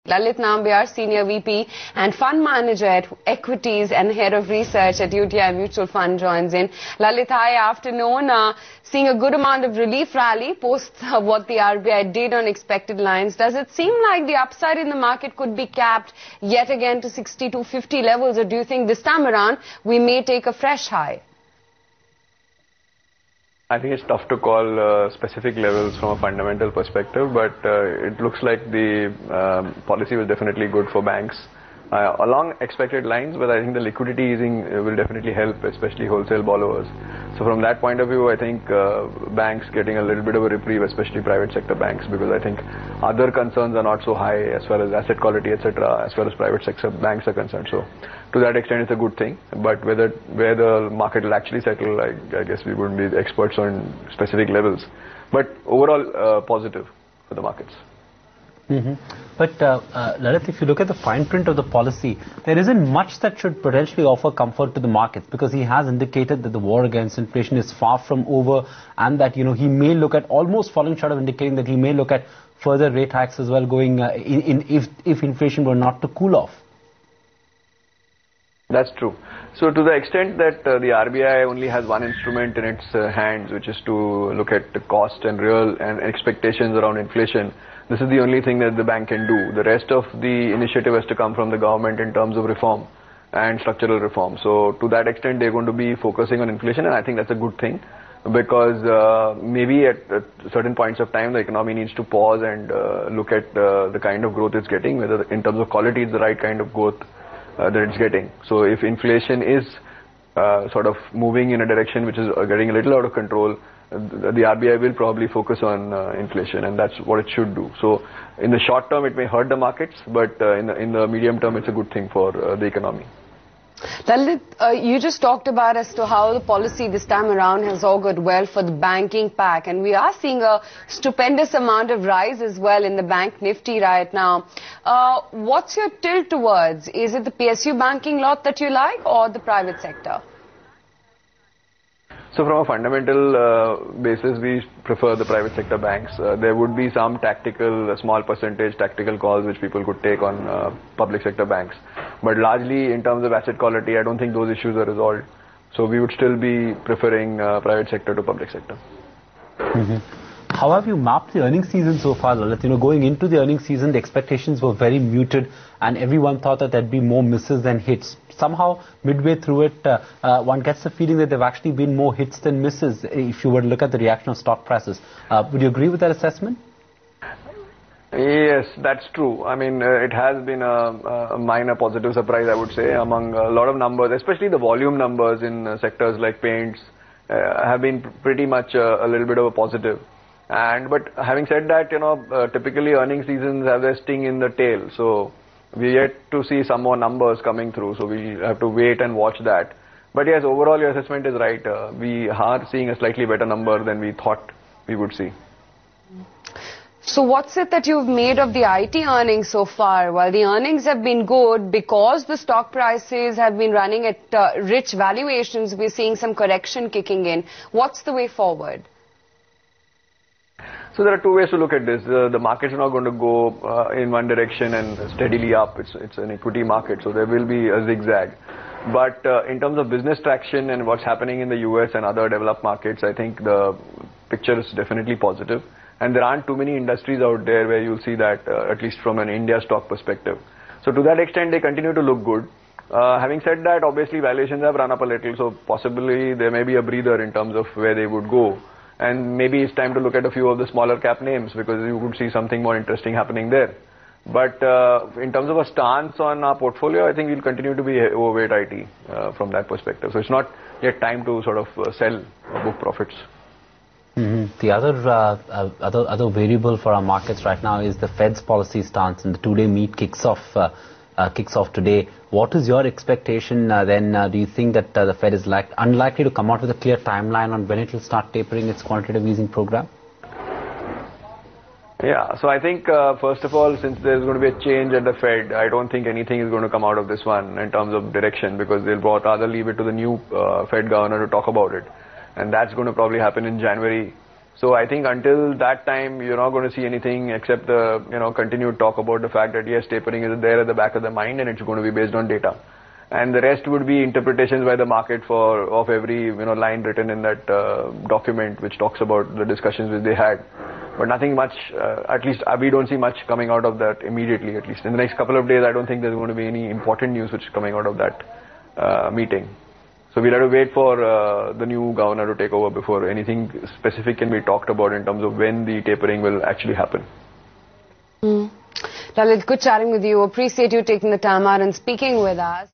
Lalit Nambiar, Senior VP and Fund Manager at Equities and Head of Research at UTI Mutual Fund joins in. Lalit, hi, afternoon. Seeing a good amount of relief rally post what the RBI did on expected lines. Does it seem like the upside in the market could be capped yet again to 60 to 50 levels, or do you think this time around we may take a fresh high? I think it's tough to call specific levels from a fundamental perspective, but it looks like the policy was definitely good for banks along expected lines, but I think the liquidity easing will definitely help, especially wholesale borrowers. So from that point of view, I think banks getting a little bit of a reprieve, especially private sector banks, because I think other concerns are not so high as far as asset quality, etc., as far as private sector banks are concerned. So to that extent, it's a good thing. But where the market will actually settle, I guess we wouldn't be the experts on specific levels. But overall, positive for the markets. But Lalit, if you look at the fine print of the policy, there isn't much that should potentially offer comfort to the markets, because he has indicated that the war against inflation is far from over, and that he may look at, almost falling short of indicating that he may look at further rate hikes as well, going if inflation were not to cool off. That's true. So to the extent that the RBI only has one instrument in its hands, which is to look at the cost and real and expectations around inflation, this is the only thing that the bank can do. The rest of the initiative has to come from the government in terms of reform and structural reform. So to that extent, they're going to be focusing on inflation, and I think that's a good thing, because maybe at certain points of time, the economy needs to pause and look at the kind of growth it's getting, whether in terms of quality it's the right kind of growth that it's getting. So if inflation is sort of moving in a direction which is getting a little out of control, the RBI will probably focus on inflation, and that's what it should do. So in the short term, it may hurt the markets, but in the medium term, it's a good thing for the economy. Lalit, you just talked about as to how the policy this time around has augured well for the banking pack, and we are seeing a stupendous amount of rise as well in the bank nifty right now. What's your tilt towards? Is it the PSU banking lot that you like, or the private sector? So from a fundamental basis, we prefer the private sector banks. There would be some tactical, small percentage tactical calls which people could take on public sector banks. But largely in terms of asset quality, I don't think those issues are resolved. So we would still be preferring private sector to public sector. How have you mapped the earnings season so far, Lalit? Going into the earnings season, the expectations were very muted, and everyone thought that there'd be more misses than hits. Somehow, midway through it, one gets the feeling that there have actually been more hits than misses, if you were to look at the reaction of stock prices. Would you agree with that assessment? Yes, that's true. I mean, it has been a minor positive surprise, I would say, among a lot of numbers, especially the volume numbers in sectors like paints have been pretty much a little bit of a positive. But having said that, typically earnings seasons have their sting in the tail. So we yet to see some more numbers coming through. So we have to wait and watch that. But yes, overall your assessment is right. We are seeing a slightly better number than we thought we would see. So what's it that you've made of the IT earnings so far? While the earnings have been good, because the stock prices have been running at rich valuations, we're seeing some correction kicking in. What's the way forward? So there are two ways to look at this. The markets are not going to go in one direction and steadily up. It's an equity market, so there will be a zigzag. But in terms of business traction and what's happening in the US and other developed markets, I think the picture is definitely positive. And there aren't too many industries out there where you'll see that, at least from an India stock perspective. So to that extent, they continue to look good. Having said that, obviously valuations have run up a little, so possibly there may be a breather in terms of where they would go. And maybe it's time to look at a few of the smaller cap names, because you would see something more interesting happening there. But in terms of a stance on our portfolio, I think we'll continue to be overweight IT from that perspective. So it's not yet time to sort of sell or book profits. The other variable for our markets right now is the Fed's policy stance, and the two-day meet kicks off today. What is your expectation then? Do you think that the Fed is unlikely to come out with a clear timeline on when it will start tapering its quantitative easing program? Yeah, so I think first of all, since there's going to be a change at the Fed, I don't think anything is going to come out of this one in terms of direction, because they'll rather leave it to the new Fed governor to talk about it. And that's going to probably happen in January. So I think until that time, you're not going to see anything except the, continued talk about the fact that yes, tapering is there at the back of the mind and it's going to be based on data. And the rest would be interpretations by the market of every, line written in that document which talks about the discussions which they had. But nothing much, at least we don't see much coming out of that immediately, at least. In the next couple of days, I don't think there's going to be any important news which is coming out of that meeting. So we'll have to wait for the new governor to take over before anything specific can be talked about in terms of when the tapering will actually happen. Lalit, good chatting with you. Appreciate you taking the time out and speaking with us.